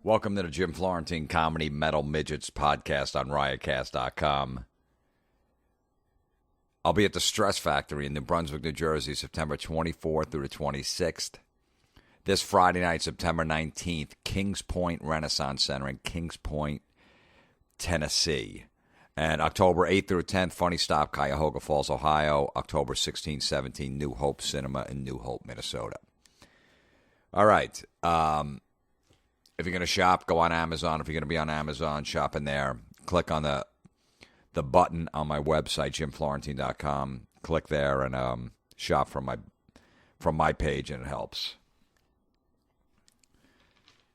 Welcome to the Jim Florentine Comedy Metal Midgets podcast on riotcast.com. I'll be at the Stress Factory in New Brunswick, New Jersey, September 24th through the 26th. This Friday night, September 19th, Kings Point Renaissance Center in Kings Point, Tennessee. And October 8th through 10th, Funny Stop, Cuyahoga Falls, Ohio. October 16th, 17th, New Hope Cinema in New Hope, Minnesota. All right. If you're going to shop, go on Amazon. If you're going to be on Amazon, shop in there. Click on the button on my website, jimflorentine.com. Click there and shop from my page, and it helps.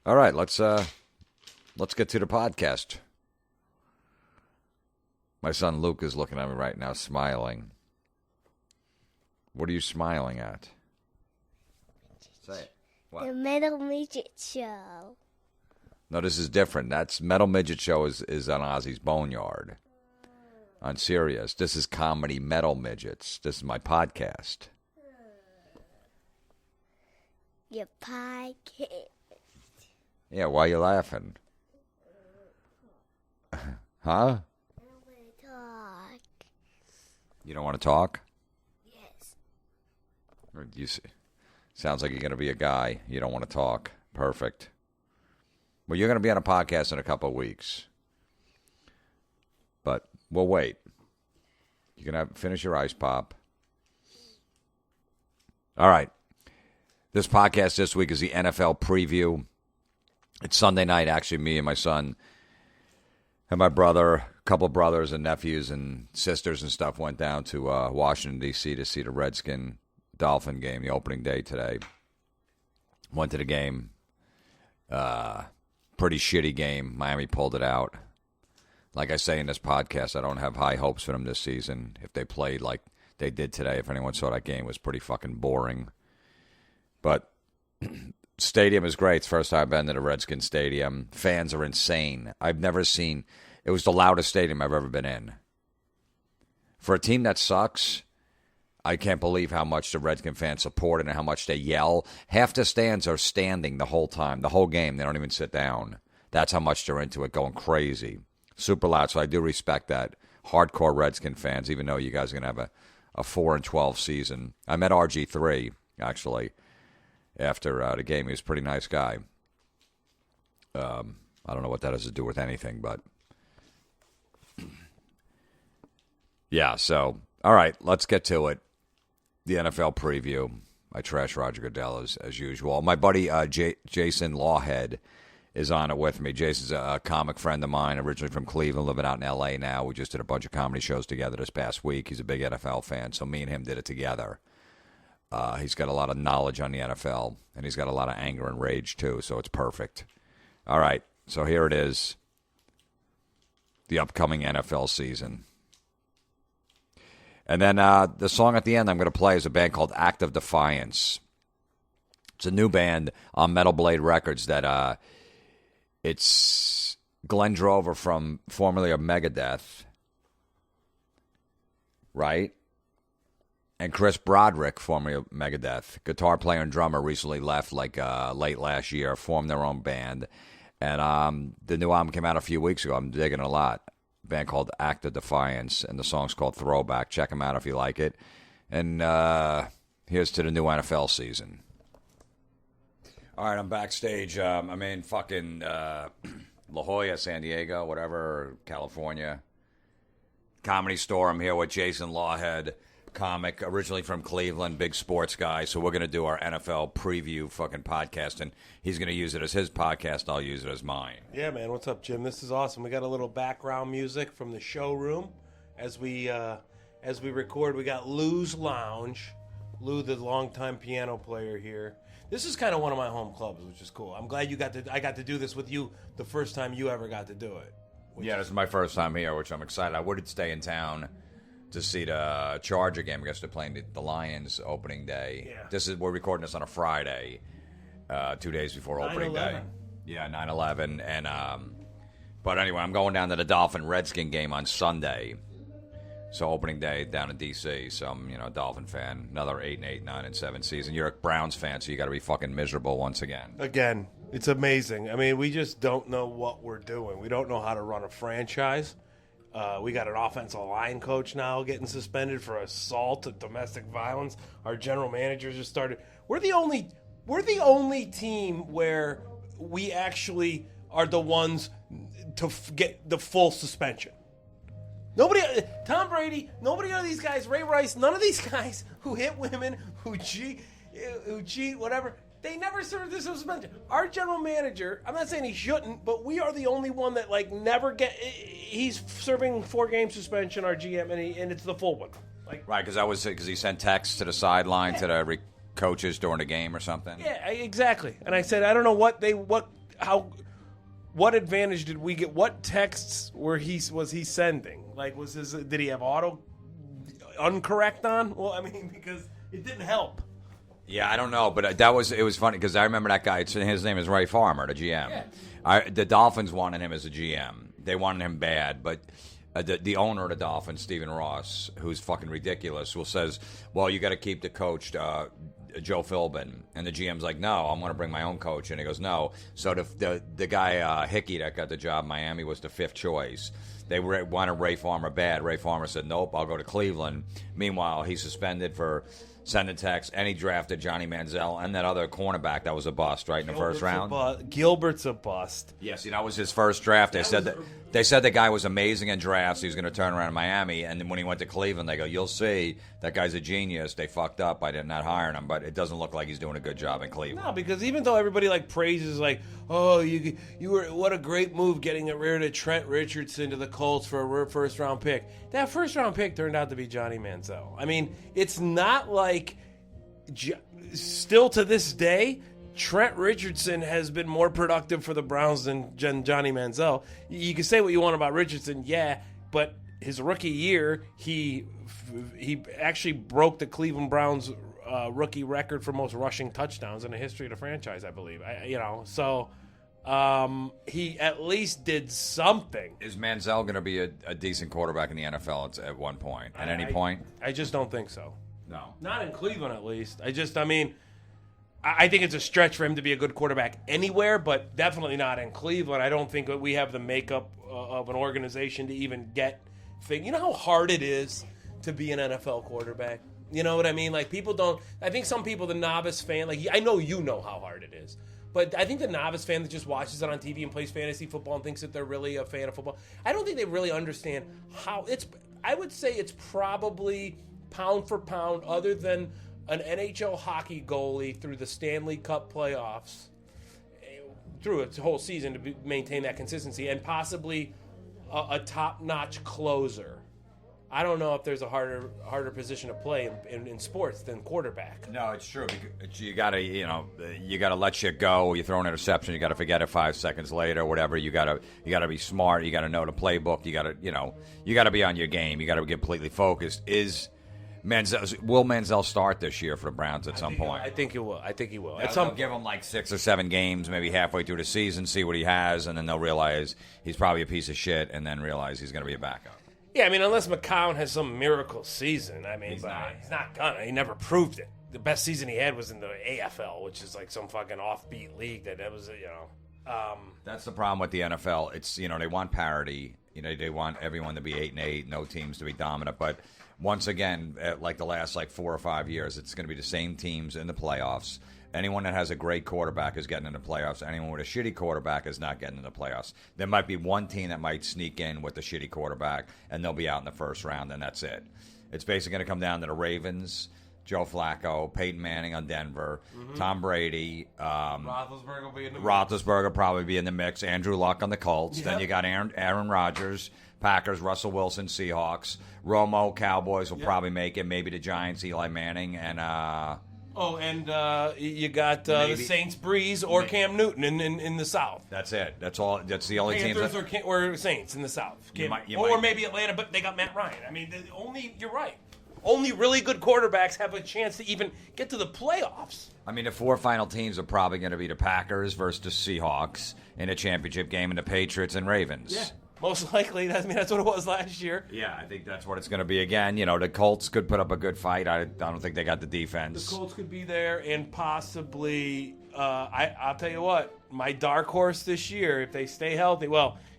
All right, let's get to the podcast. My son Luke is looking at me right now, smiling. What are you smiling at? Say it. What? The Metal Midget Show. No, this is different. That's Metal Midget Show is on Ozzy's Boneyard on Sirius. This is Comedy Metal Midgets. This is my podcast. Your podcast. Yeah, why are you laughing? Huh? I don't want to talk. You don't want to talk? Yes. Sounds like you're going to be a guy. You don't want to talk. Perfect. Well, you're going to be on a podcast in a couple of weeks. But we'll wait. You're going to finish your ice pop. All right. This podcast this week is the NFL preview. It's Sunday night, actually. Me and my son and my brother, a couple of brothers and nephews and sisters and stuff went down to Washington, D.C. to see the Redskin Dolphin game, the opening day today. Went to the game. Pretty shitty game. Miami pulled it out. Like I say in this podcast, I don't have high hopes for them this season. If they played like they did today, if anyone saw that game, it was pretty fucking boring. But stadium is great. It's the first time I've been to the Redskins Stadium. Fans are insane. I've never seen... It was the loudest stadium I've ever been in. For a team that sucks, I can't believe how much the Redskin fans support it and how much they yell. Half the stands are standing the whole time, the whole game. They don't even sit down. That's how much they're into it, going crazy. Super loud, so I do respect that. Hardcore Redskin fans, even though you guys are going to have a 4-12 season. I met RG3, actually, after the game. He was a pretty nice guy. I don't know what that has to do with anything, but... yeah, so... All right, let's get to it. The NFL preview. I trash Roger Goodell as usual. My buddy Jason Lawhead is on it with me. Jason's a comic friend of mine, originally from Cleveland, living out in L.A. now. We just did a bunch of comedy shows together this past week. He's a big NFL fan, so me and him did it together. He's got a lot of knowledge on the NFL, and he's got a lot of anger and rage, too, so it's perfect. All right, so here it is. The upcoming NFL season. And then the song at the end I'm going to play is a band called Act of Defiance. It's a new band on Metal Blade Records that it's Glenn Drover from formerly of Megadeth, right? And Chris Broderick, formerly of Megadeth, guitar player and drummer, recently left like late last year, formed their own band. And the new album came out a few weeks ago. I'm digging it a lot. Band called Act of Defiance, and the song's called Throwback. Check them out if you like it. And here's to the new NFL season. All right, I'm backstage. I'm in fucking La Jolla, San Diego, whatever, California. Comedy Store. I'm here with Jason Lawhead, comic, originally from Cleveland, big sports guy. So we're going to do our NFL preview fucking podcast, and he's going to use it as his podcast. I'll use it as mine. Yeah, man. What's up, Jim? This is awesome. We got a little background music from the showroom as we record. We got Lou's Lounge. Lou, the longtime piano player here. This is kind of one of my home clubs, which is cool. I'm glad I got to do this with you the first time you ever got to do it. Yeah, this is my first time here, which I'm excited. I would stay in town to see the Charger game. I guess they're playing the Lions opening day. Yeah. We're recording this on a Friday, 2 days before opening day. Yeah, 9/11. And but anyway, I'm going down to the Dolphin Redskin game on Sunday. So opening day down in D.C. So I'm, a Dolphin fan. Another 8-8, 9-7 season. You're a Browns fan, so you got to be fucking miserable once again. Again, It's amazing. I mean, we just don't know what we're doing. We don't know how to run a franchise. We got an offensive line coach now getting suspended for assault and domestic violence. Our general manager just started. We're the only team where we actually are the ones to get the full suspension. Nobody, Tom Brady, nobody of these guys, Ray Rice, none of these guys who hit women, who cheat, whatever, they never served this suspension. Our general manager, I'm not saying he shouldn't, but we are the only one that never he's serving 4-game suspension, our GM, and it's the full one. Right, because he sent texts to the sideline to the coaches during the game or something. Yeah, exactly. And I said, I don't know what advantage did we get? What texts was he sending? Did he have auto uncorrect on? Well, I mean, because it didn't help. Yeah, I don't know, but it was funny because I remember that guy. His name is Ray Farmer, the GM. Yeah. The Dolphins wanted him as a GM. They wanted him bad, but the owner of the Dolphins, Stephen Ross, who's fucking ridiculous, says, well, you got to keep the coach, Joe Philbin. And the GM's like, no, I'm going to bring my own coach. And he goes, no. So the guy, Hickey, that got the job in Miami was the 5th choice. They wanted Ray Farmer bad. Ray Farmer said, nope, I'll go to Cleveland. Meanwhile, he's suspended for sending texts, and he drafted Johnny Manziel and that other cornerback that was a bust, right, in the first round. Gilbert's a bust. Yes, that was his first draft. They said the guy was amazing in drafts. He was going to turn around in Miami, and then when he went to Cleveland, they go, you'll see, that guy's a genius. They fucked up by not hiring him, but it doesn't look like he's doing a good job in Cleveland. No, because even though everybody praises oh, you were what a great move getting rid of Trent Richardson to the Colts for a first-round pick. That first-round pick turned out to be Johnny Manziel. I mean, it's not like still to this day, Trent Richardson has been more productive for the Browns than Johnny Manziel. You can say what you want about Richardson, yeah, but his rookie year, he actually broke the Cleveland Browns rookie record for most rushing touchdowns in the history of the franchise, I believe. So he at least did something. Is Manziel going to be a decent quarterback in the NFL at one point? At any point? I just don't think so. No. Not in Cleveland, at least. I think it's a stretch for him to be a good quarterback anywhere, but definitely not in Cleveland. I don't think that we have the makeup of an organization to even get things. You know how hard it is to be an NFL quarterback? You know what I mean? People don't. I think some people, the novice fan, I know you know how hard it is. But I think the novice fan that just watches it on TV and plays fantasy football and thinks that they're really a fan of football, I don't think they really understand how it's. I would say it's probably pound for pound, other than an NHL hockey goalie through the Stanley Cup playoffs, through its whole season to maintain that consistency, and possibly a top-notch closer. I don't know if there's a harder position to play in sports than quarterback. No, it's true. You gotta let shit go. You throw an interception, you gotta forget it 5 seconds later, whatever. You gotta be smart. You gotta know the playbook. You gotta be on your game. You gotta be completely focused. Will Manziel start this year for the Browns at some point? I think he will. They'll give him 6 or 7 games, maybe halfway through the season, see what he has, and then they'll realize he's probably a piece of shit, and then realize he's going to be a backup. Yeah, unless McCown has some miracle season. He's not gonna. He never proved it. The best season he had was in the AFL, which is some fucking offbeat league that was, That's the problem with the NFL. It's, they want parity. They want everyone to be 8-8, no teams to be dominant, but once again, the last 4 or 5 years, it's going to be the same teams in the playoffs. Anyone that has a great quarterback is getting in the playoffs. Anyone with a shitty quarterback is not getting in the playoffs. There might be one team that might sneak in with a shitty quarterback, and they'll be out in the first round, and that's it. It's basically going to come down to the Ravens, Joe Flacco, Peyton Manning on Denver, Tom Brady. Roethlisberger will be in the mix. Roethlisberger probably be in the mix. Andrew Luck on the Colts. Yep. Then you got Aaron Rodgers, Packers, Russell Wilson, Seahawks. Romo, Cowboys will probably make it. Maybe the Giants, Eli Manning, and you got the Saints, Breeze, or Cam Newton in the South. That's it. That's all. That's the only teams. Or Saints in the South. Or maybe Atlanta, but they got Matt Ryan. You're right. Only really good quarterbacks have a chance to even get to the playoffs. The 4 final teams are probably going to be the Packers versus the Seahawks in a championship game, and the Patriots and Ravens. Yeah. Most likely, that's what it was last year. Yeah, I think that's what it's going to be again. The Colts could put up a good fight. I don't think they got the defense. The Colts could be there, and possibly, I'll tell you what, my dark horse this year, if they stay healthy,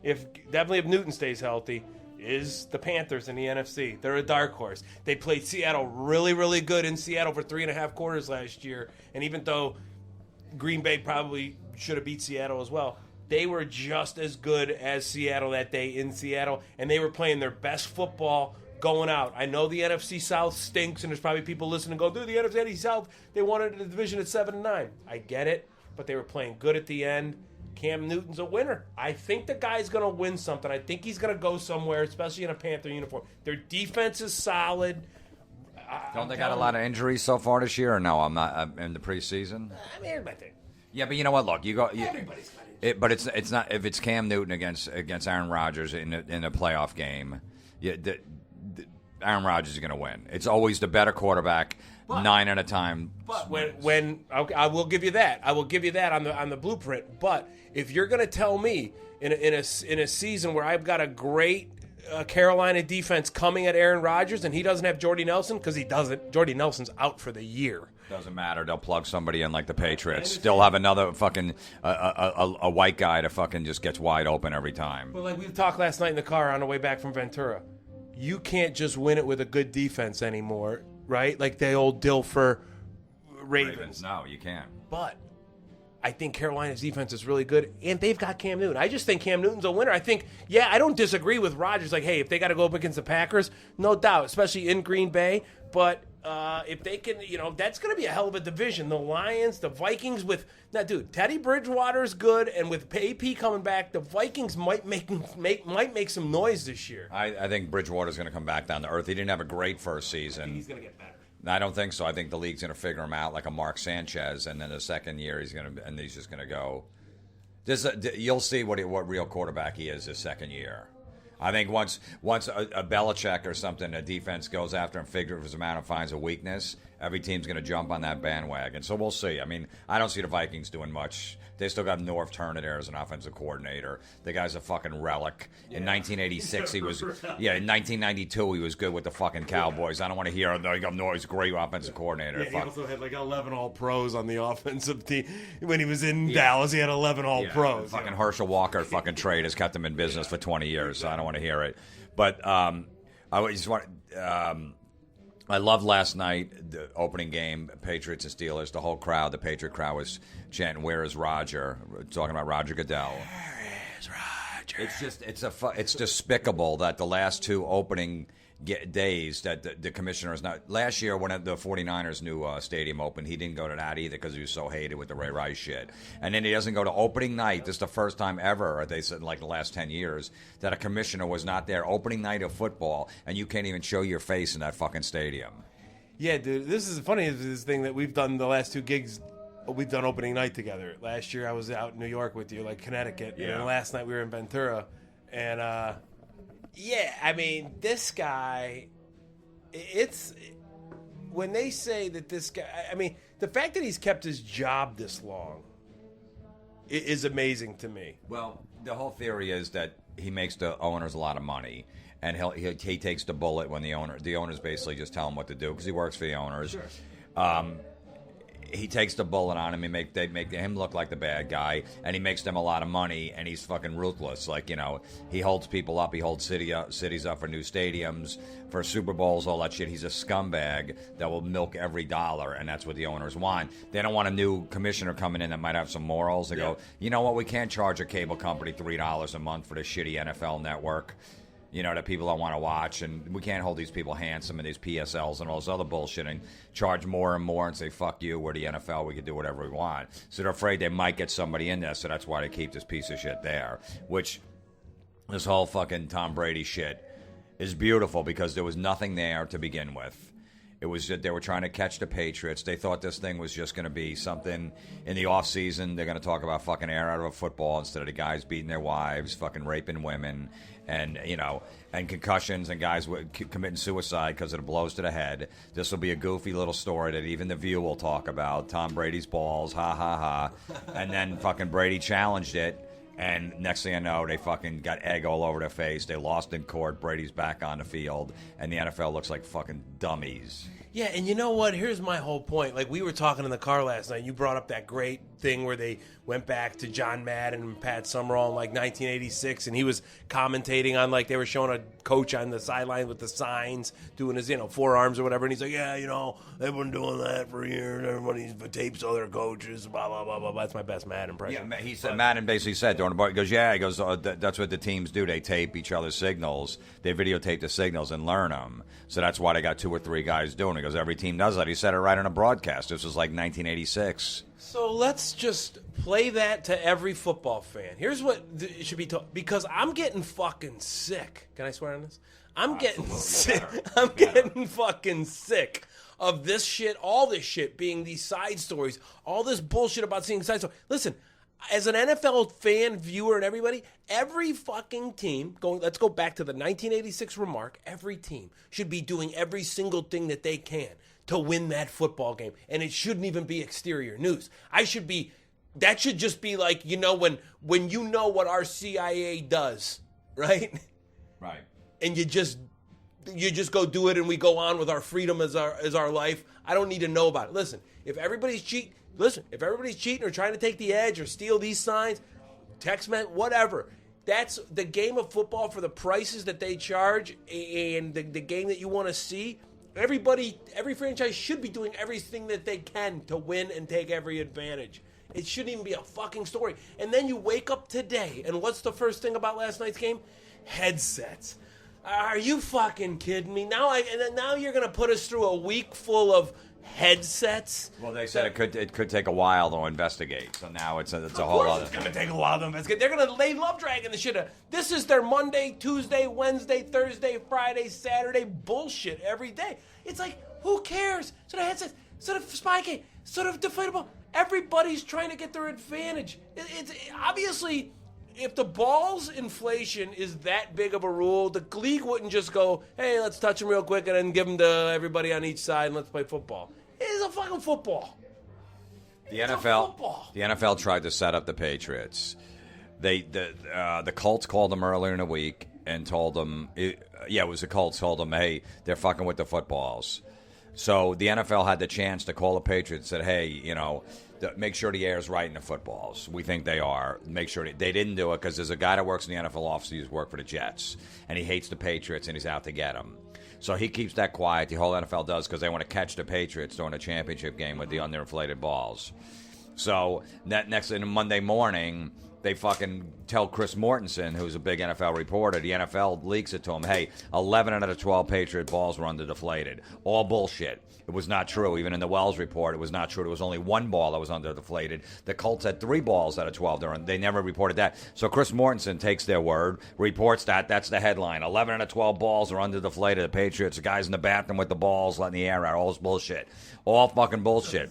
if Newton stays healthy, is the Panthers in the NFC. They're a dark horse. They played Seattle really, really good in Seattle for 3.5 quarters last year. And even though Green Bay probably should have beat Seattle as well, they were just as good as Seattle that day in Seattle. And they were playing their best football going out. I know the NFC South stinks, and there's probably people listening go, dude, the NFC South, they wanted the division at 7-9. I get it, but they were playing good at the end. Cam Newton's a winner. I think the guy's going to win something. I think he's going to go somewhere, especially in a Panther uniform. Their defense is solid. Don't they got a lot of injuries so far this year? Or no, I'm not in the preseason. I mean, everybody thinks. Yeah, but you know what? Look, Everybody's got injuries. But it's not if it's Cam Newton against Aaron Rodgers in a playoff game. Aaron Rodgers is going to win. It's always the better quarterback. 9 at a time. But when I will give you that. I will give you that on the blueprint. But if you're going to tell me in a season where I've got a great Carolina defense coming at Aaron Rodgers and he doesn't have Jordy Nelson, because he doesn't. Jordy Nelson's out for the year. Doesn't matter. They'll plug somebody in like the Patriots. Still have another fucking a white guy that fucking just gets wide open every time. Well, like we talked last night in the car on the way back from Ventura, you can't just win it with a good defense anymore, right? Like the old Dilfer Ravens. No, you can't. But I think Carolina's defense is really good, and they've got Cam Newton. I just think Cam Newton's a winner. I think, I don't disagree with Rodgers. Like, hey, if they got to go up against the Packers, no doubt, especially in Green Bay. But if they can, that's going to be a hell of a division. The Lions, the Vikings Teddy Bridgewater's good, and with AP coming back, the Vikings might make some noise this year. I think Bridgewater's going to come back down to earth. He didn't have a great first season. He's going to get better. I don't think so. I think the league's going to figure him out like a Mark Sanchez, and then the second year he's just going to go. You'll see what real quarterback he is his second year. I think once a Belichick or something, a defense goes after him, figures him out, and finds a weakness, every team's going to jump on that bandwagon. So we'll see. I mean, I don't see the Vikings doing much. They still got Norv Turner there as an offensive coordinator. The guy's a fucking relic. In 1986, he was. Yeah, in 1992, he was good with the fucking Cowboys. I don't want to hear. He's a great offensive coordinator. Yeah, he also had like 11 All-Pros on the offensive team. When he was in Dallas, he had 11 All-Pros. Fucking Herschel Walker fucking trade has kept him in business for 20 years, so I don't want to hear it. But I just want. I loved last night, the opening game, Patriots and Steelers. The whole crowd, the Patriot crowd, was chanting, "Where is Roger?" Talking about Roger Goodell. Where is Roger? It's despicable that the last two opening days that the commissioner is not. Last year when the 49ers new stadium opened, he didn't go to that either because he was so hated with the Ray Rice shit. And then he doesn't go to opening night. This is the first time ever, they said in like the last 10 years, that a commissioner was not there opening night of football, and you can't even show your face in that fucking stadium. Yeah, dude, this is funny. This thing that we've done the last two gigs. We've done opening night together. Last year I was out in New York with you, like Connecticut, and then last night we were in Ventura, and I mean, this guy, it's when they say that this guy, I mean, the fact that he's kept his job this long is amazing to me. Well, the whole theory is that he makes the owners a lot of money, and he takes the bullet when the owners basically just tell him what to do because he works for the owners. Sure. He takes the bullet on him. They make him look like the bad guy, and he makes them a lot of money, and he's fucking ruthless. Like, he holds people up. He holds cities up for new stadiums, for Super Bowls, all that shit. He's a scumbag that will milk every dollar, and that's what the owners want. They don't want a new commissioner coming in that might have some morals. They go, you know what, we can't charge a cable company $3 a month for the shitty NFL network. That people don't want to watch, and we can't hold these people handsome and these PSLs and all this other bullshit and charge more and more and say, fuck you, we're the NFL, we can do whatever we want. So they're afraid they might get somebody in there, so that's why they keep this piece of shit there. Which, this whole fucking Tom Brady shit is beautiful because there was nothing there to begin with. It was that they were trying to catch the Patriots. They thought this thing was just going to be something in the offseason. They're going to talk about fucking air out of a football instead of the guys beating their wives, fucking raping women, and, and concussions and guys committing suicide because of the blows to the head. This will be a goofy little story that even The View will talk about. Tom Brady's balls, ha, ha, ha. And then fucking Brady challenged it. And next thing I know, they fucking got egg all over their face. They lost in court. Brady's back on the field. And the NFL looks like fucking dummies. Yeah, and you know what? Here's my whole point. Like, we were talking in the car last night. You brought up that great thing where they went back to John Madden and Pat Summerall in like 1986, and he was commentating on, like, they were showing a coach on the sideline with the signs doing his, forearms or whatever, and he's like, yeah, they've been doing that for years. Everybody tapes other coaches, blah, blah, blah, blah, blah. That's my best Madden impression. Yeah, he said, Madden basically said during the bar, he goes, that's what the teams do. They tape each other's signals. They videotape the signals and learn them. So that's why they got 2 or 3 guys doing it, because every team does that. He said it right on a broadcast. This was like 1986. So let's just play that to every football fan. Here's what it should be taught, because I'm getting fucking sick. Can I swear on this? I'm getting sick. I'm getting fucking sick of this shit, all this shit being these side stories, all this bullshit about seeing side stories. Listen, as an NFL fan, viewer, and everybody, every fucking team, let's go back to the 1986 remark, every team should be doing every single thing that they can to win that football game. And it shouldn't even be exterior news. That should just be like, when you know what our CIA does, right? Right. And you just go do it, and we go on with our freedom as our life. I don't need to know about it. Listen, if everybody's cheating or trying to take the edge or steal these signs, text men, whatever, that's the game of football for the prices that they charge and the game that you want to see. Every franchise should be doing everything that they can to win and take every advantage. It shouldn't even be a fucking story. And then you wake up today, and what's the first thing about last night's game? Headsets. Are you fucking kidding me? Now you're going to put us through a week full of headsets? Well, they said it could take a while to investigate. So now it's a whole other It's thing. going to take a while to investigate. They love dragging the shit out. This is their Monday, Tuesday, Wednesday, Thursday, Friday, Saturday bullshit every day. It's like, who cares? Sort of headsets, sort of spiking, sort of deflatable. Everybody's trying to get their advantage. It's obviously, if the ball's inflation is that big of a rule, the league wouldn't just go, hey, let's touch them real quick and then give them to everybody on each side and let's play football. It's a fucking football. The NFL tried to set up the Patriots. The Colts called them earlier in the week and told them, it was the Colts, told them, hey, they're fucking with the footballs. So the NFL had the chance to call the Patriots and said, hey, make sure the air's right in the footballs. We think they are. Make sure they didn't do it because there's a guy that works in the NFL office who's worked for the Jets, and he hates the Patriots and he's out to get them. So he keeps that quiet. The whole NFL does because they want to catch the Patriots during a championship game with the underinflated balls. So next in Monday morning, they fucking tell Chris Mortensen, who's a big NFL reporter, the NFL leaks it to him, hey, 11 out of the 12 Patriot balls were underdeflated. All bullshit. It was not true. Even in the Wells report, it was not true. There was only 1 ball that was underdeflated. The Colts had 3 balls out of 12. They never reported that. So Chris Mortensen takes their word, reports that. That's the headline. 11 out of 12 balls are underdeflated. The Patriots, the guys in the bathroom with the balls, letting the air out. All this bullshit. All fucking bullshit.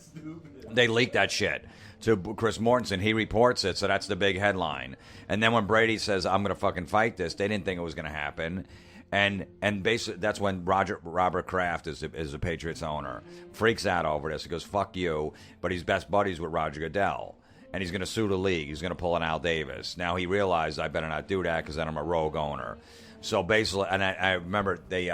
They leaked that shit to Chris Mortensen. He reports it, so that's the big headline. And then when Brady says, I'm going to fucking fight this, they didn't think it was going to happen. And basically, that's when Robert Kraft is the Patriots owner, freaks out over this. He goes, fuck you, but he's best buddies with Roger Goodell. And he's going to sue the league. He's going to pull an Al Davis. Now, he realized I better not do that because then I'm a rogue owner. So basically, and I remember they...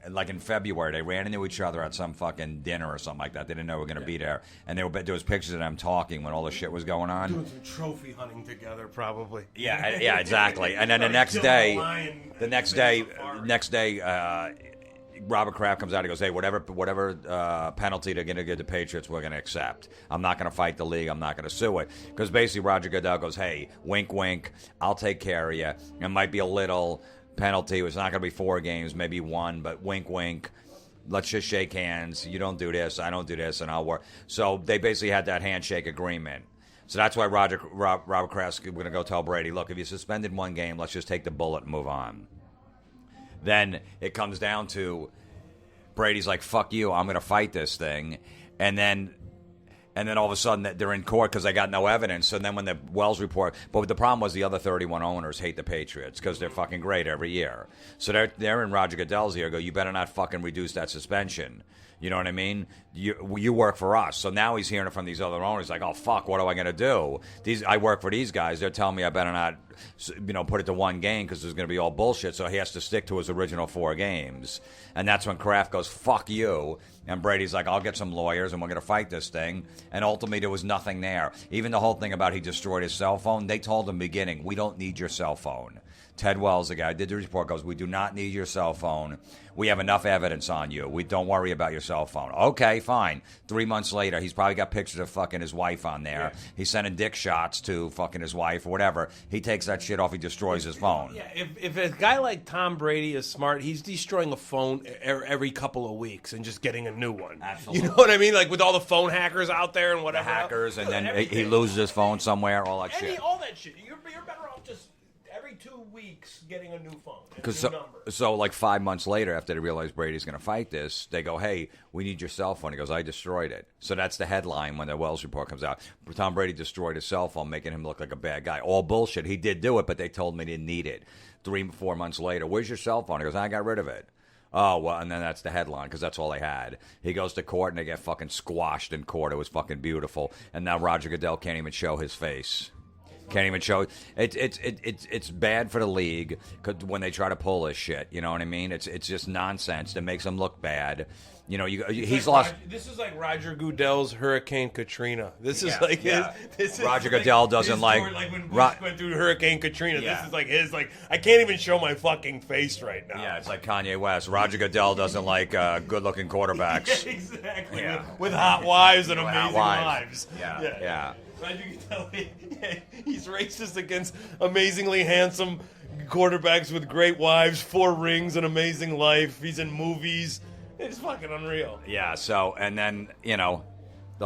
like in February, they ran into each other at some fucking dinner or something like that. They didn't know we were going to be there. And there was pictures of them talking when all this shit was going on. Doing some trophy hunting together, probably. Yeah, exactly. And then the next day, Robert Kraft comes out and goes, hey, whatever penalty they're going to give the Patriots, we're going to accept. I'm not going to fight the league. I'm not going to sue it. Because basically Roger Goodell goes, hey, wink, wink, I'll take care of you. It might be a little penalty. It's not going to be 4 games, maybe 1, but wink, wink. Let's just shake hands. You don't do this, I don't do this, and I'll work. So they basically had that handshake agreement. So that's why Robert Kraft's going to go tell Brady, look, if you suspended 1 game, let's just take the bullet and move on. Then it comes down to Brady's like, fuck you, I'm going to fight this thing. And then all of a sudden they're in court because they got no evidence. So then when the Wells report, but the problem was the other 31 owners hate the Patriots because they're fucking great every year. So they're in Roger Goodell's ear. Go, you better not fucking reduce that suspension You know what I mean? You work for us. So now he's hearing it from these other owners like, oh, fuck, what am I going to do? I work for these guys. They're telling me I better not, put it to one game because there's going to be all bullshit. So he has to stick to his original 4 games. And that's when Kraft goes, fuck you. And Brady's like, I'll get some lawyers and we're going to fight this thing. And ultimately, there was nothing there. Even the whole thing about he destroyed his cell phone, they told him in the beginning, we don't need your cell phone. Ted Wells, the guy who did the report, goes, we do not need your cell phone. We have enough evidence on you. We don't worry about your cell phone. Okay, fine. 3 months later, he's probably got pictures of fucking his wife on there. Yeah. He's sending dick shots to fucking his wife or whatever. He takes that shit off. He destroys his phone. Yeah, if a guy like Tom Brady is smart, he's destroying a phone every couple of weeks and just getting a new one. Absolutely. You know what I mean? Like with all the phone hackers out there and whatever. The hackers, and then he loses his phone somewhere, all that shit. All that shit. You're better off just every 2 weeks getting a new phone. So like 5 months later, after they realize Brady's going to fight this, they go, hey, we need your cell phone. He goes, I destroyed it. So that's the headline when the Wells report comes out. Tom Brady destroyed his cell phone, making him look like a bad guy. All bullshit. He did do it, but they told me he didn't need it. 3-4 months later, where's your cell phone? He goes, I got rid of it. Oh, well, and then that's the headline because that's all they had. He goes to court and they get fucking squashed in court. It was fucking beautiful. And now Roger Goodell can't even show his face. Can't even show it's bad for the league when they try to pull this shit. You know what I mean? It's just nonsense that makes them look bad. You know, he's lost. This is like Roger Goodell's Hurricane Katrina. This is like his. This Roger is Goodell like doesn't like when Bush went through Hurricane Katrina. Yeah. This is like his. Like I can't even show my fucking face right now. Yeah, it's like Kanye West. Roger Goodell doesn't like good-looking quarterbacks. Yeah, exactly. Yeah. With hot wives and amazing wives. Yeah. Roger Goodell, he's racist against amazingly handsome quarterbacks with great wives, 4 rings, an amazing life. He's in movies. It's fucking unreal. Yeah, so, and then, the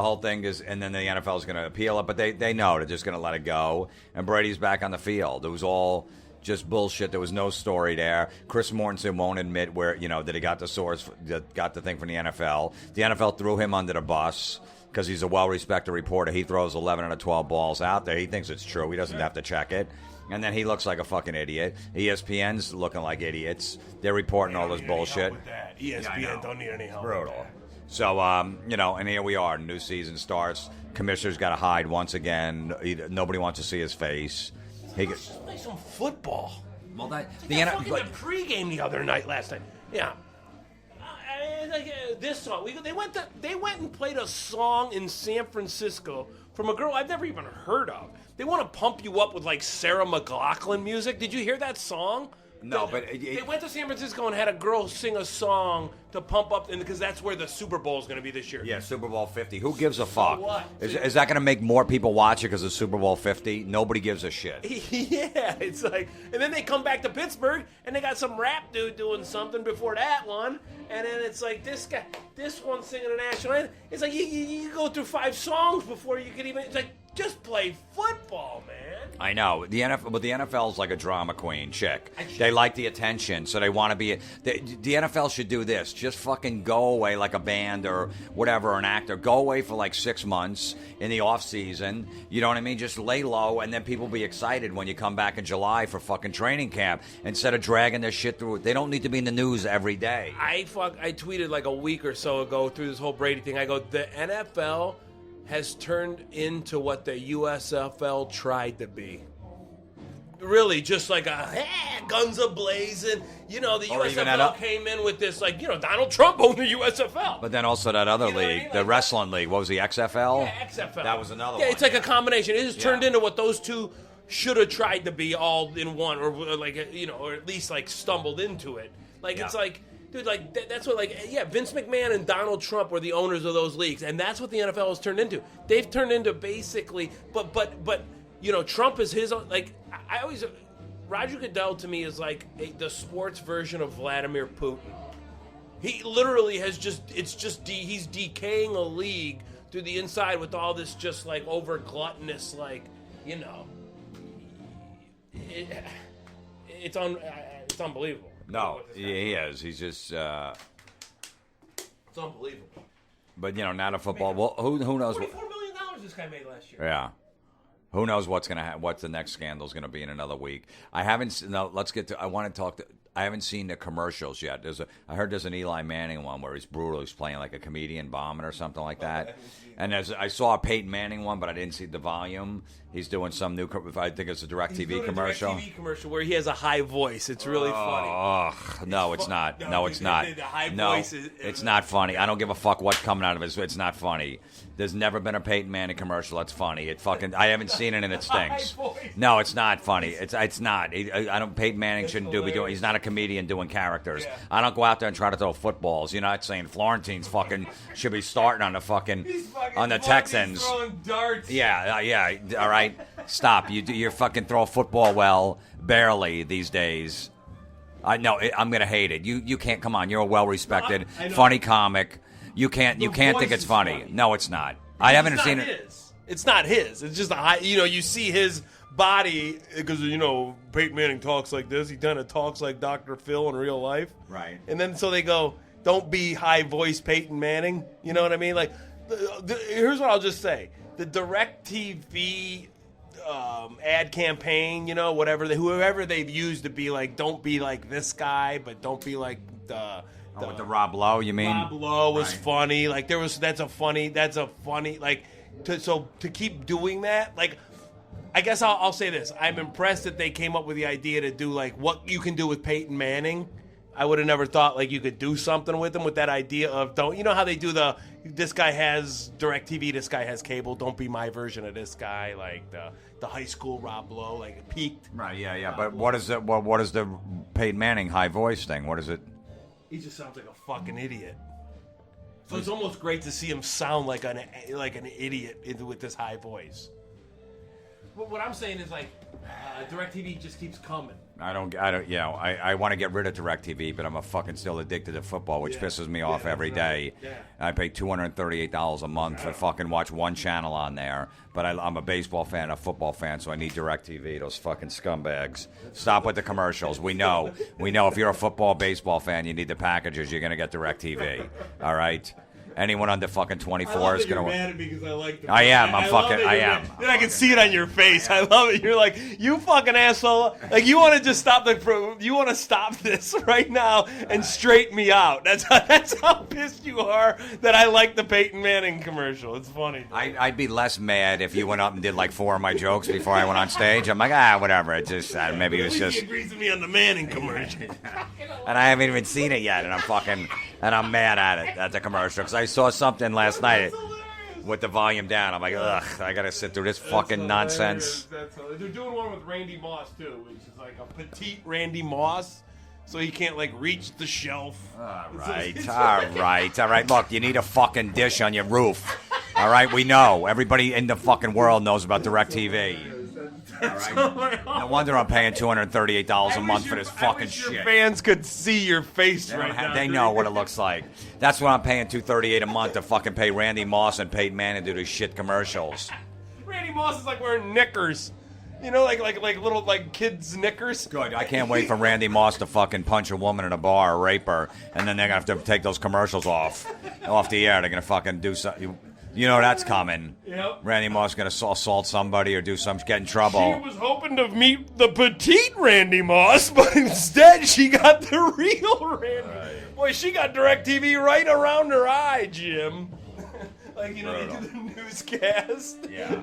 whole thing is, and then the NFL is going to appeal it, but they know they're just going to let it go. And Brady's back on the field. It was all just bullshit. There was no story there. Chris Mortensen won't admit where, that he got the source, that got the thing from the NFL. The NFL threw him under the bus. Because he's a well-respected reporter. He throws 11 out of 12 balls out there. He thinks it's true. He doesn't have to check it. And then he looks like a fucking idiot. ESPN's looking like idiots. They're reporting all this bullshit. ESPN don't need any help. Brutal. So, and here we are. New season starts. Commissioner's got to hide once again. Nobody wants to see his face. Let's play some football. Well, the pregame the other night, last night. Yeah. This song. They went and played a song in San Francisco from a girl I've never even heard of. They want to pump you up with like Sarah McLachlan music. Did you hear that song? No, but they went to San Francisco and had a girl sing a song to pump up, because that's where the Super Bowl is going to be this year. Yeah, Super Bowl 50. Who gives a fuck? What? Is that going to make more people watch it because of Super Bowl 50? Nobody gives a shit. Yeah, it's like, and then they come back to Pittsburgh and they got some rap dude doing something before that one, and then it's like this one singing a national anthem. It's like you go through 5 songs before you can even. It's like, just play football, man. I know. The NFL's like a drama queen chick. They like the attention, so they want to be. The NFL should do this. Just fucking go away like a band or whatever, or an actor. Go away for like 6 months in the off season. You know what I mean? Just lay low, and then people be excited when you come back in July for fucking training camp instead of dragging this shit through. They don't need to be in the news every day. I tweeted like a week or so ago through this whole Brady thing. I go, the NFL has turned into what the USFL tried to be. Really, just like guns a-blazing. The USFL came in with this, Donald Trump owned the USFL. But then also that other league, the wrestling league. What was the XFL? Yeah, XFL. That was another one. Yeah, it's like a combination. It has turned into what those two should have tried to be all in one, or or at least like stumbled into it. It's like, dude, that's what, Vince McMahon and Donald Trump were the owners of those leagues, and that's what the NFL has turned into. They've turned into basically, but Trump is his own, Roger Goodell to me is like the sports version of Vladimir Putin. He literally he's decaying a league through the inside with all this just like over gluttonous, it's unbelievable. No, he is. He's just. It's unbelievable. But now the football. Well, who knows? $44 million this guy made last year. Yeah. Who knows what's gonna what's the next scandal's gonna be in another week? I haven't. No, let's get to. I want to talk to. I haven't seen the commercials yet. I heard there's an Eli Manning one where he's brutal. He's playing like a comedian bombing or something like that. And I saw a Peyton Manning one, but I didn't see the volume. He's doing some new. I think it's a DirecTV commercial. DirecTV commercial where he has a high voice. It's really funny. Oh no, it's not. No, it's not. The high No, voice is, it's not funny. I don't give a fuck what's coming out of it. It's not funny. There's never been a Peyton Manning commercial that's funny. It fucking. I haven't seen it and it stinks. No, it's not funny. It's not. I don't. Peyton Manning shouldn't be doing. He's not a comedian doing characters. Yeah. I don't go out there and try to throw footballs. You're not saying Florentine's fucking should be starting on the fucking on the Texans. Throwing darts. Yeah. All right, stop. You're fucking throw a football well, barely these days. No, I'm gonna hate it. You can't. Come on, you're a well-respected, funny comic. You can't think it's funny. No, it's not. I haven't seen it. It's not his. It's just a high. You see his body because Peyton Manning talks like this. He kind of talks like Dr. Phil in real life. Right. And then so they go, don't be high voice Peyton Manning. You know what I mean? Like, here's what I'll just say: the DirecTV ad campaign, whoever they've used to be like, don't be like this guy, but don't be like with the Rob Lowe, you mean? Rob Lowe was funny. Like that's a funny. Like to keep doing that. Like, I guess I'll say this: I'm impressed that they came up with the idea to do like what you can do with Peyton Manning. I would have never thought like you could do something with him with that idea of how they do this guy has DirecTV, this guy has cable. Don't be my version of this guy. Like the high school Rob Lowe, like it peaked. Right. Yeah. But what is it? What is the Peyton Manning high voice thing? What is it? He just sounds like a fucking idiot. So it's almost great to see him sound like an idiot with this high voice. But what I'm saying is like DirecTV just keeps coming. I want to get rid of DirecTV, but I'm fucking still addicted to football, which pisses me off every day. Yeah. I pay $238 a month to fucking watch one channel on there, but I'm a baseball fan, a football fan, so I need DirecTV, those fucking scumbags. Stop with the commercials. We know if you're a football, baseball fan, you need the packages, you're going to get DirecTV. All right? Anyone under fucking 24 is gonna. You're mad at me because I like the. I am. I am. Then I can see it on your face. I love it. You're like, you fucking asshole. Like you want to just stop you want to stop this right now and straighten me out. That's how pissed you are that I like the Peyton Manning commercial. It's funny. I'd be less mad if you went up and did like 4 of my jokes before I went on stage. I'm like, whatever. It just maybe it was just. He agrees with me on the Manning commercial. And I haven't even seen it yet, and I'm mad at it at the commercial because I saw something last night with the volume down. I'm like, ugh, I gotta sit through this fucking nonsense. They're doing one with Randy Moss too, which is like a petite Randy Moss, so he can't like reach the shelf. All right. Look, you need a fucking dish on your roof. All right, we know. Everybody in the fucking world knows about DirecTV. All right. No wonder I'm paying $238 a month for this fucking shit. Your fans could see your face right now. They know what it looks like. That's what I'm paying $238 a month to fucking pay Randy Moss and Peyton Manning to do shit commercials. Randy Moss is like wearing knickers. Like little like kids' knickers. Good. I can't wait for Randy Moss to fucking punch a woman in a bar or rape her, and then they're gonna have to take those commercials off the air. They're gonna fucking do something. You know that's coming. Yep. Randy Moss is going to assault somebody or get in trouble. She was hoping to meet the petite Randy Moss, but instead she got the real Randy. Right. Boy, she got DirecTV right around her eye, Jim. They do the newscast. Yeah.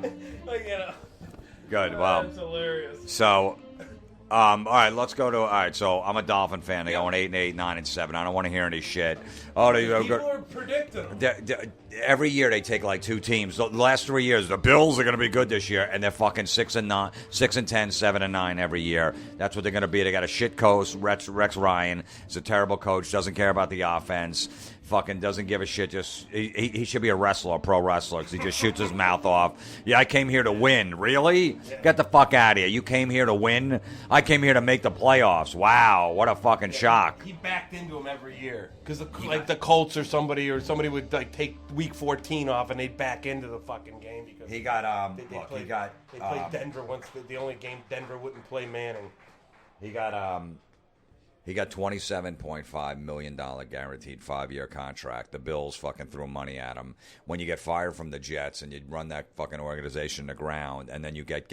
Good. Wow. That's hilarious. So, all right, let's go to. All right, so I'm a Dolphin fan. They're going 8-8, 9-7. I don't want to hear any shit. People are predicting them. Every year they take like 2 teams. The last 3 years, the Bills are going to be good this year, and they're fucking 6-10, 7-9 every year. That's what they're going to be. They got a shit coach, Rex Ryan. He's a terrible coach. Doesn't care about the offense. Fucking doesn't give a shit. Just he should be a wrestler, a pro wrestler, because he just shoots his mouth off. Yeah, I came here to win. Really? Get the fuck out of here. You came here to win? I came here to make the playoffs. Wow, what a fucking shock. He backed into him every year because the Colts or somebody would like take week 14 off and they'd back into the fucking game because he got they played Denver once. The only game Denver wouldn't play Manning. He got He got $27.5 million guaranteed 5-year contract. The Bills fucking threw money at him. When you get fired from the Jets and you run that fucking organization to the ground, and then you get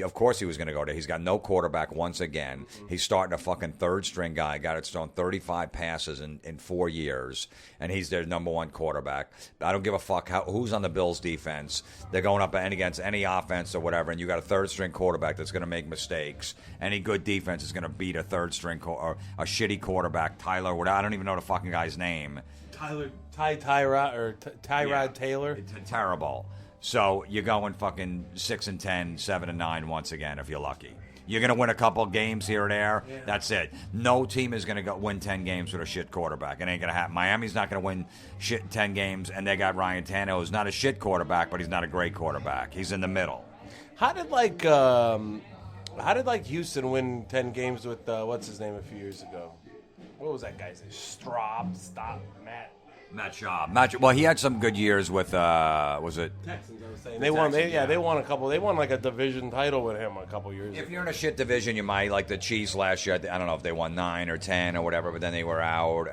of course he was going to go there. He's got no quarterback once again. He's starting a fucking third-string guy. Got it thrown 35 passes in 4 years, and he's their number one quarterback. I don't give a fuck who's on the Bills defense. They're going up against any offense or whatever, and you got a third-string quarterback that's going to make mistakes. Any good defense is going to beat a third-string or a shitty quarterback, Tyler. I don't even know the fucking guy's name. Tyrod Taylor. It's terrible. So you're going fucking 6-10, 7-9 once again if you're lucky. You're going to win a couple games here or there. Yeah. That's it. No team is going to win 10 games with a shit quarterback. It ain't going to happen. Miami's not going to win 10 games, and they got Ryan Tannehill, who's not a shit quarterback, but he's not a great quarterback. He's in the middle. How did Houston win 10 games with what's his name a few years ago? What was that guy's name? Matt Schaub. Well, he had some good years with was it Texans? I was saying they won. They won a couple. They won like a division title with him a couple years ago. If you're in a shit division, you might, like the Chiefs last year. I don't know if they won 9 or 10 or whatever, but then they were out.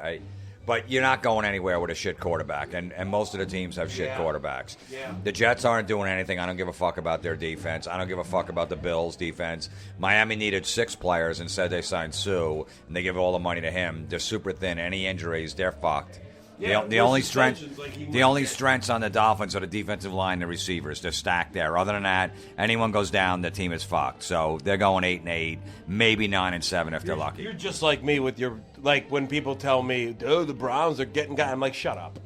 But you're not going anywhere with a shit quarterback, and most of the teams have shit quarterbacks. Yeah. The Jets aren't doing anything. I don't give a fuck about their defense. I don't give a fuck about the Bills' defense. Miami needed 6 players and said they signed Sue, and they give all the money to him. They're super thin. Any injuries, they're fucked. Yeah, the only strengths on the Dolphins are the defensive line and the receivers. They're stacked there. Other than that, anyone goes down, the team is fucked. So they're going 8-8, maybe 9-7 if they're lucky. You're just like me with your when people tell me, "Oh, the Browns are getting guys." I'm like, "Shut up."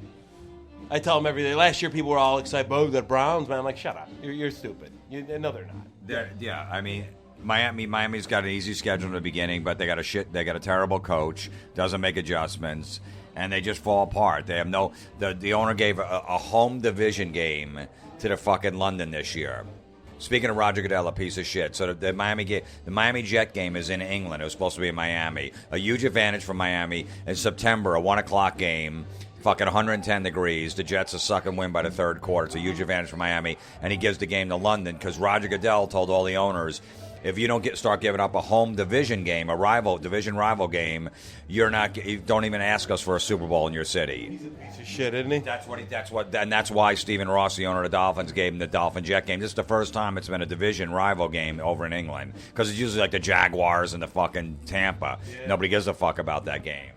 I tell them every day. Last year, people were all excited. "Oh, the Browns, man!" I'm like, "Shut up. You're stupid." No, they're not. Yeah, I mean. Miami's got an easy schedule in the beginning, but they got a terrible coach, doesn't make adjustments, and they just fall apart. They have the owner gave a home division game to the fucking London this year. Speaking of Roger Goodell, a piece of shit. So the Miami Jet game is in England. It was supposed to be in Miami. A huge advantage for Miami in September, a 1:00 game. Fucking 110 degrees. The Jets are suck and win by the third quarter. It's a huge advantage for Miami, and he gives the game to London because Roger Goodell told all the owners, if you don't start giving up a home division game, a division rival game, you don't even ask us for a Super Bowl in your city. He's a piece of shit, isn't he? That's why Stephen Ross, the owner of the Dolphins, gave him the Dolphin Jet game. This is the first time it's been a division rival game over in England because it's usually like the Jaguars and the fucking Tampa. Yeah. Nobody gives a fuck about that game.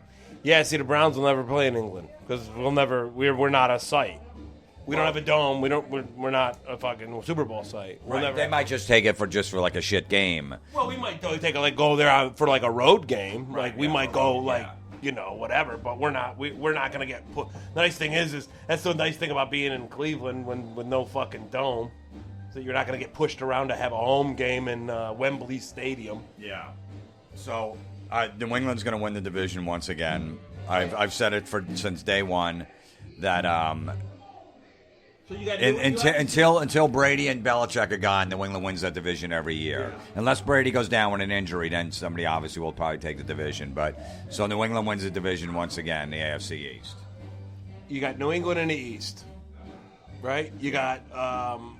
Yeah, see, the Browns will never play in England because we're not a site. We don't have a dome. We're not a fucking Super Bowl site. They might just take it for like a shit game. Well, we might go there for like a road game. Right, we might go whatever. But we're not gonna get put. The nice thing is that's the nice thing about being in Cleveland with no fucking dome. So you're not gonna get pushed around to have a home game in Wembley Stadium. Yeah. So New England's gonna win the division once again. I've said it since day one that. So you got until Brady and Belichick are gone, New England wins that division every year. Yeah. Unless Brady goes down with an injury, then somebody obviously will probably take the division. But so New England wins the division once again, the AFC East. You got New England in the East, right? You got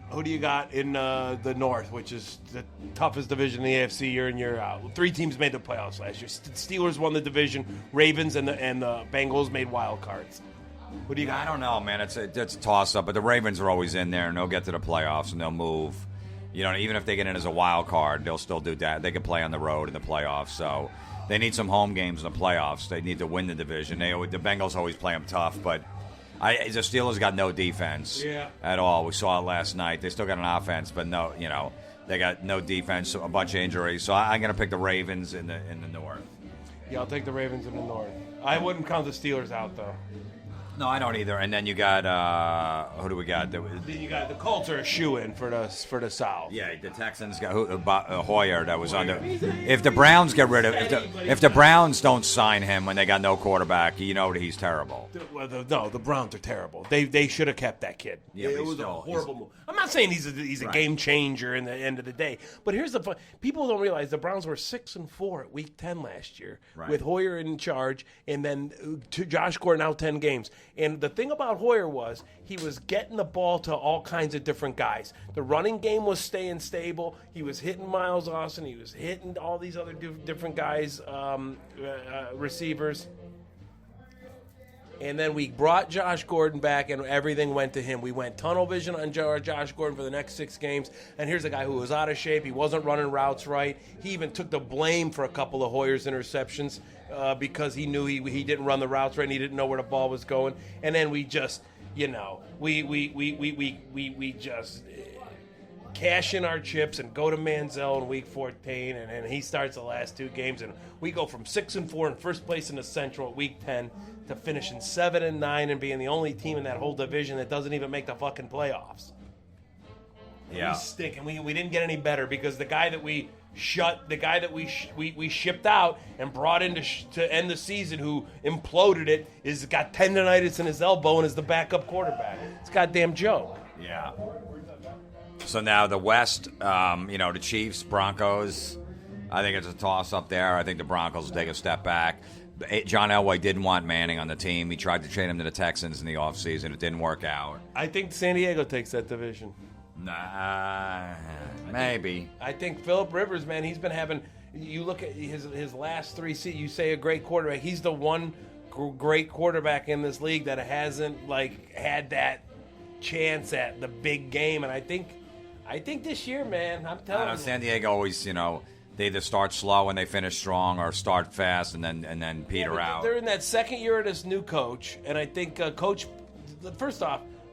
who do you got in the North, which is the toughest division in the AFC year in year out? 3 teams made the playoffs last year. Steelers won the division. Ravens and the Bengals made wild cards. What do you got? I don't know, man. It's a toss-up, but the Ravens are always in there, and they'll get to the playoffs, and they'll move. Even if they get in as a wild card, they'll still do that. They can play on the road in the playoffs, so they need some home games in the playoffs. They need to win the division. The Bengals always play them tough, but the Steelers got no defense at all. We saw it last night. They still got an offense, but no, they got no defense, a bunch of injuries. So I'm going to pick the Ravens in the North. Yeah, I'll take the Ravens in the North. I wouldn't count the Steelers out, though. No, I don't either. And then you got who do we got? Then you got the Colts are a shoe-in for the South. Yeah, the Texans got Hoyer that was under. If the Browns get rid of if the Browns don't sign him when they got no quarterback, he's terrible. The Browns are terrible. They should have kept that kid. Yeah, it was a horrible move. I'm not saying he's a game changer in the end of the day, but here's the fun. People don't realize the Browns were 6-4 at Week 10 last year with Hoyer in charge, and then Josh Gordon out 10 games. And the thing about Hoyer was he was getting the ball to all kinds of different guys. The running game was staying stable. He was hitting Miles Austin. He was hitting all these other different guys, receivers. And then we brought Josh Gordon back, and everything went to him. We went tunnel vision on Josh Gordon for the next 6 games. And here's a guy who was out of shape. He wasn't running routes right. He even took the blame for a couple of Hoyer's interceptions because he knew he didn't run the routes right and he didn't know where the ball was going. And then we just, we just cash in our chips and go to Manziel in Week 14, and he starts the last 2 games, and we go from 6-4 in first place in the Central at Week 10 to finishing 7-9 and being the only team in that whole division that doesn't even make the fucking playoffs. Yeah, we stink, and we didn't get any better because the guy that we shipped out and brought in to end the season, who imploded it, is got tendonitis in his elbow and is the backup quarterback. It's a goddamn joke. Yeah. So now the West, the Chiefs, Broncos, I think it's a toss-up there. I think the Broncos will take a step back. John Elway didn't want Manning on the team. He tried to trade him to the Texans in the offseason. It didn't work out. I think San Diego takes that division. Nah, maybe. I think Phillip Rivers, man, he's been having – you look at his last 3 seasons, you say a great quarterback. He's the one great quarterback in this league that hasn't, had that chance at the big game. And I think this year, man, I'm telling you. San Diego always, they either start slow and they finish strong, or start fast and then peter out. They're in that second year of this new coach, and I think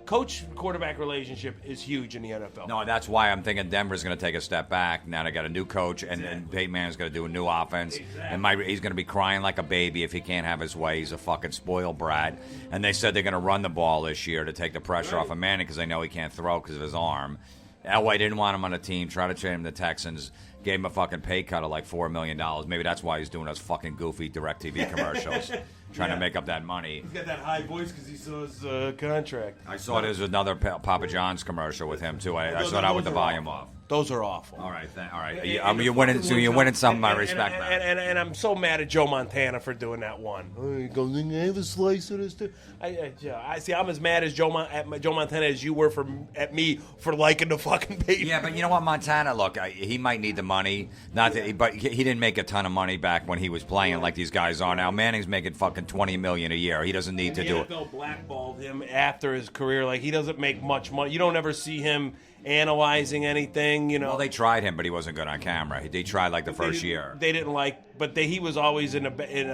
coach-quarterback relationship is huge in the NFL. No, that's why I'm thinking Denver's going to take a step back. Now they got a new coach, and Peyton Manning's going to do a new offense. Exactly. And he's going to be crying like a baby if he can't have his way. He's a fucking spoiled brat. And they said they're going to run the ball this year to take the pressure off of Manning because they know he can't throw because of his arm. Elway didn't want him on the team, tried to trade him to the Texans, gave him a fucking pay cut of like $4 million. Maybe that's why he's doing those fucking goofy DirecTV commercials, trying to make up that money. He's got that high voice because he saw his contract. I saw there's another Papa John's commercial with him, too. I saw that with the volume off. Those are awful. All right, all right. You're winning some of my respect back. And I'm so mad at Joe Montana for doing that one. He goes, "I have a slice of this too." I see. I'm as mad as Joe Montana as you were at me for liking the fucking baby. Yeah, but you know what, Montana? Look, he might need the money. But he didn't make a ton of money back when he was playing like these guys are now. Manning's making fucking $20 million a year. He doesn't need to do it. The NFL blackballed him after his career. Like, he doesn't make much money. You don't ever see him analyzing anything, Well, they tried him, but he wasn't good on camera. They tried like the first year. They didn't like, but he was always in a bad.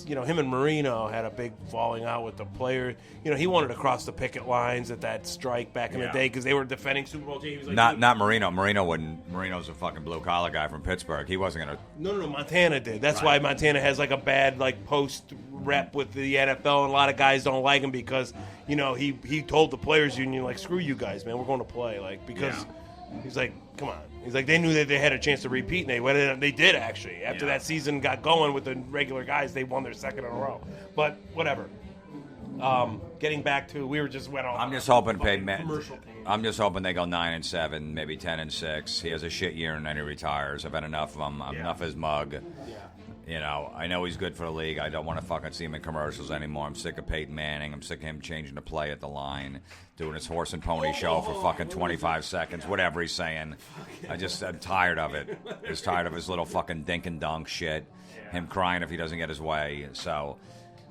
Him and Marino had a big falling out with the player. He wanted to cross the picket lines at that strike back in the day because they were defending Super Bowl teams. Like, not Marino. Marino wouldn't. Marino's a fucking blue collar guy from Pittsburgh. He wasn't gonna. No. Montana did. That's why Montana has like a bad post rep with the NFL, and a lot of guys don't like him because he told the players union screw you guys, man, we're going to play because he's like, come on. He's like, they knew that they had a chance to repeat, and they did actually. After that season got going with the regular guys, they won their second in a row. But whatever. Getting back to, we were just went on. I'm just hoping I'm just hoping they go 9-7, maybe 10-6. He has a shit year and then he retires. I've had enough of him. I'm enough of his mug. Yeah. I know he's good for the league. I don't want to fucking see him in commercials anymore. I'm sick of Peyton Manning. I'm sick of him changing the play at the line, doing his horse and pony show for fucking 25 seconds, whatever he's saying. I'm tired of it. I'm tired of his little fucking dink and dunk shit. Him crying if he doesn't get his way. So,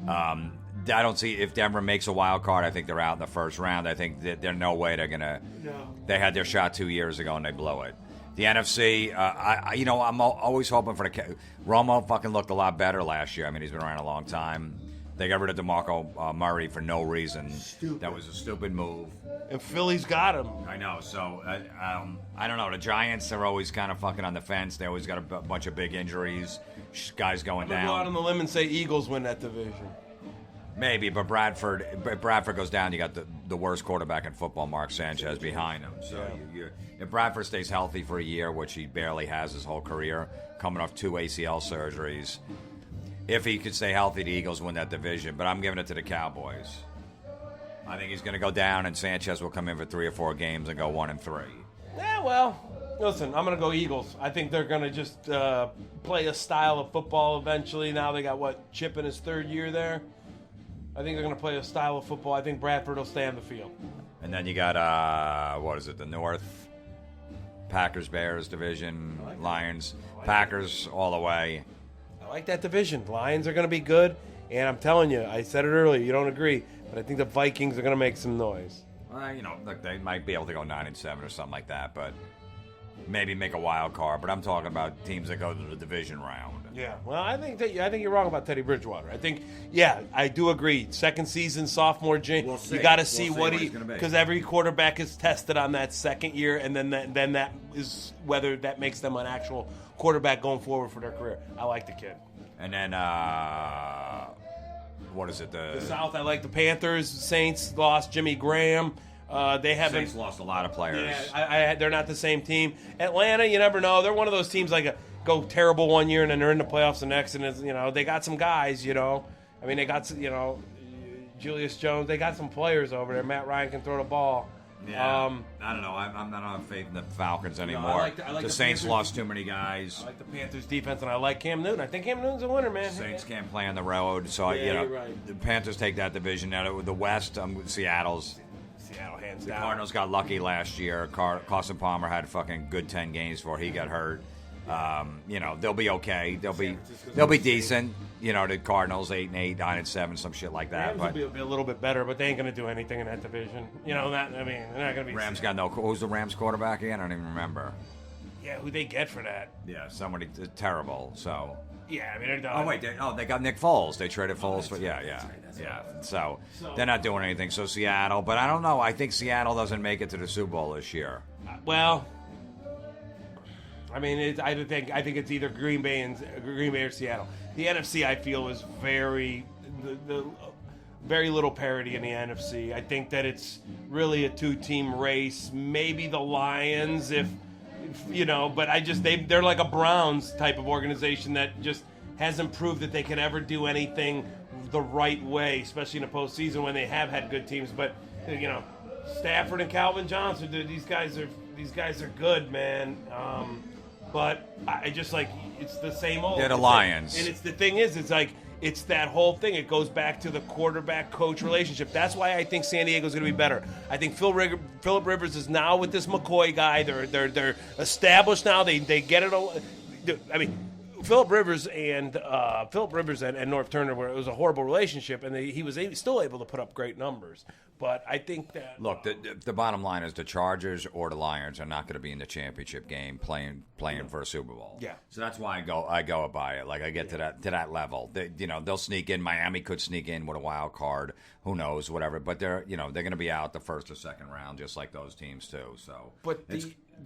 I don't see if Denver makes a wild card. I think they're out in the first round. I think that there's no way they're gonna. No. They had their shot 2 years ago and they blew it. The NFC, I'm always hoping for the Romo. Fucking looked a lot better last year. I mean, he's been around a long time. They got rid of DeMarco Murray for no reason. Stupid. That was a stupid move. And Philly's got him. I know. So I don't know. The Giants are always kind of fucking on the fence. They always got a bunch of big injuries. Guys going down. Go out on the limb and say Eagles win that division. Maybe, but Bradford goes down. You got the worst quarterback in football, Mark Sanchez, behind him. So if Bradford stays healthy for a year, which he barely has his whole career, coming off 2 ACL surgeries, if he could stay healthy, the Eagles win that division. But I'm giving it to the Cowboys. I think he's going to go down, and Sanchez will come in for 3 or 4 games and go 1-3. Yeah, well, listen, I'm going to go Eagles. I think they're going to just play a style of football eventually. Now they got Chip in his 3rd year there. I think they're going to play a style of football. I think Bradford will stay on the field. And then you got, the North? Packers, Bears division, Lions, Packers all the way. I like that division. Lions are going to be good, and I'm telling you, I said it earlier, you don't agree, but I think the Vikings are going to make some noise. Well, look, they might be able to go 9-7 or something like that, but maybe make a wild card. But I'm talking about teams that go to the division round. Yeah, well, I think you're wrong about Teddy Bridgewater. I think, I do agree. Second season, sophomore, We'll see. You got to see what he, he's gonna be. because every quarterback is tested on that second year, and then that is whether that makes them an actual quarterback going forward for their career. I like the kid. And then, The South, I like the Panthers. Saints lost Jimmy Graham. They haven't. Saints lost a lot of players. Yeah, they're not the same team. Atlanta, you never know. They're one of those teams go terrible one year and then they're in the playoffs the next, and they got some guys. I mean, they got Julius Jones. They got some players over there. Matt Ryan can throw the ball. Yeah, I don't know. I'm not on faith in the Falcons anymore. I like the Saints lost too many guys. I like the Panthers defense, and I like Cam Newton. I think Cam Newton's a winner, man. Saints can't play on the road, so you're right. The Panthers take that division. Now the West, Seattle hands the down. Cardinals got lucky last year. Carson Palmer had fucking good 10 games before he got hurt. They'll be okay. They'll be decent. The Cardinals 8-8, 9-7, some shit like that. Rams will be a little bit better, but they ain't going to do anything in that division. They're not going to be. Rams got no. Who's the Rams quarterback again? I don't even remember. Yeah, who they get for that? Yeah, somebody terrible. So. Yeah, I mean they're done. Oh wait, they got Nick Foles. They traded Foles for yeah. So they're not doing anything. So Seattle, but I don't know. I think Seattle doesn't make it to the Super Bowl this year. Well. I mean, I think it's either Green Bay or Seattle. The NFC, I feel, is very little parity in the NFC. I think that it's really a two-team race. Maybe the Lions, but they're like a Browns type of organization that just hasn't proved that they could ever do anything the right way, especially in the postseason when they have had good teams. But Stafford and Calvin Johnson, dude, these guys are good, man. But I just it's the same old. They're the Lions. And the thing is, it's that whole thing. It goes back to the quarterback-coach relationship. That's why I think San Diego's going to be better. I think Phillip Rivers is now with this McCoy guy. They're established now. They get it all. I mean, Phillip Rivers and North Turner it was a horrible relationship, and he was still able to put up great numbers. But I think that look, the bottom line is the Chargers or the Lions are not going to be in the championship game playing for a Super Bowl. Yeah. So that's why I go by it. Like I get to that level. They'll sneak in. Miami could sneak in with a wild card. Who knows? Whatever. But they're going to be out the first or second round, just like those teams too. So, but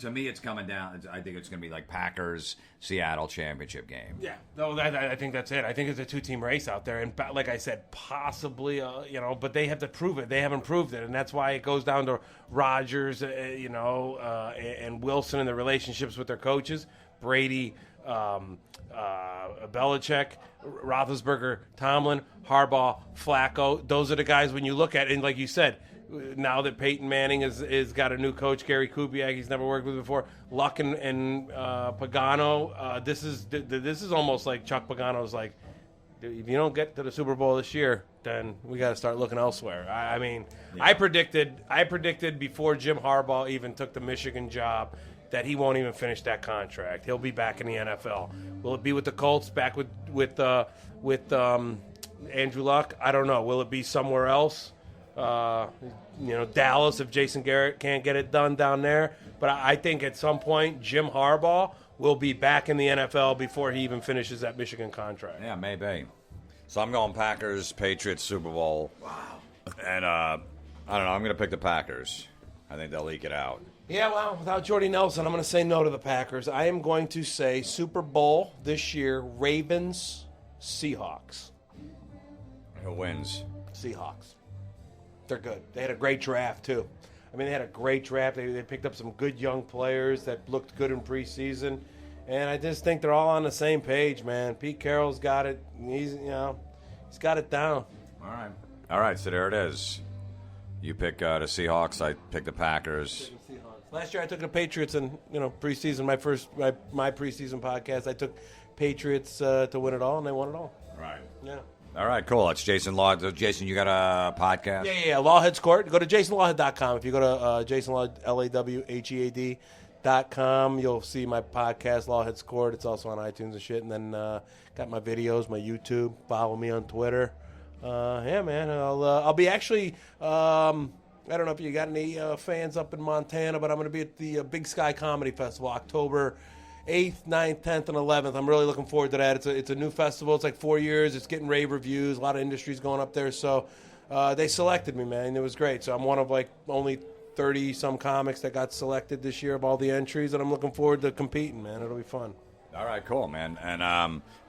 to me, it's coming down. I think it's going to be like Packers Seattle championship game. Yeah, no, I think that's it. I think it's a two-team race out there, and like I said, possibly, but they have to prove it. They haven't proved it, and that's why it goes down to Rodgers, and Wilson and the relationships with their coaches, Brady, Belichick, Roethlisberger, Tomlin, Harbaugh, Flacco. Those are the guys when you look at it, and like you said. Now that Peyton Manning is got a new coach, Gary Kubiak, he's never worked with before. Luck and Pagano. This is almost like Chuck Pagano's like, if you don't get to the Super Bowl this year, then we got to start looking elsewhere. I predicted before Jim Harbaugh even took the Michigan job that he won't even finish that contract. He'll be back in the NFL. Will it be with the Colts? Back with Andrew Luck? I don't know. Will it be somewhere else? Dallas, if Jason Garrett can't get it done down there. But I think at some point, Jim Harbaugh will be back in the NFL before he even finishes that Michigan contract. Yeah, maybe. So I'm going Packers, Patriots, Super Bowl. Wow. And I don't know. I'm going to pick the Packers. I think they'll eke it out. Yeah, well, without Jordy Nelson, I'm going to say no to the Packers. I am going to say Super Bowl this year, Ravens, Seahawks. Who wins? Seahawks. They're good. They had a great draft, too. They had a great draft. They picked up some good young players that looked good in preseason. And I just think they're all on the same page, man. Pete Carroll's got it. He's got it down. All right, so there it is. You pick the Seahawks. I pick the Packers. Last year I took the Patriots in preseason. My preseason podcast. I took Patriots to win it all, and they won it all. Right. Yeah. All right, cool. It's Jason Lawhead. Jason, you got a podcast? Yeah. Lawhead's Court. Go to jasonlawhead.com. If you go to Jason Lawhead, LAWHEAD.com, you'll see my podcast, Lawhead's Court. It's also on iTunes and shit. And then got my videos, my YouTube. Follow me on Twitter. Yeah, man. I'll be actually. I don't know if you got any fans up in Montana, but I'm going to be at the Big Sky Comedy Festival, October 8th, 9th, 10th, and 11th. I'm really looking forward to that. It's a new festival. It's like 4 years. It's getting rave reviews. A lot of industries going up there. So they selected me, man. It was great. So I'm one of like only 30-some comics that got selected this year of all the entries, and I'm looking forward to competing, man. It'll be fun. All right, cool, man. And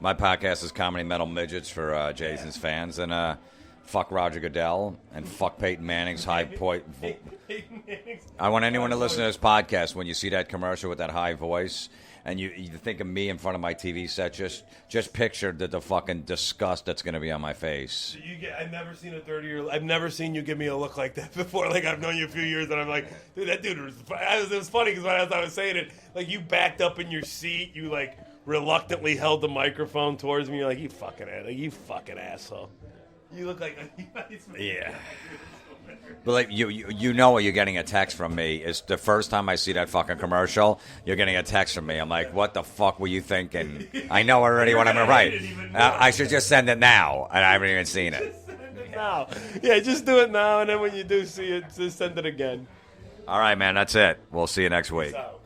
my podcast is Comedy Metal Midgets for Jason's fans. And fuck Roger Goodell and fuck Peyton Manning's high point. I want anyone to listen to this podcast when you see that commercial with that high voice and you think of me in front of my TV set, just picture the fucking disgust that's going to be on my face. I've never seen I've never seen you give me a look like that before. Like, I've known you a few years, and I'm like, dude, that dude it was funny because as I was saying it, like, you backed up in your seat, you like reluctantly held the microphone towards me. You're like, you fucking asshole. You look like yeah. But like you know you're getting a text from me. It's the first time I see that fucking commercial. You're getting a text from me. I'm like, what the fuck were you thinking? I know already what I'm gonna write. I should just send it now, and I haven't even seen it. Just send it now. Yeah, just do it now, and then when you do see it, just send it again. All right, man. That's it. We'll see you next week. Peace out.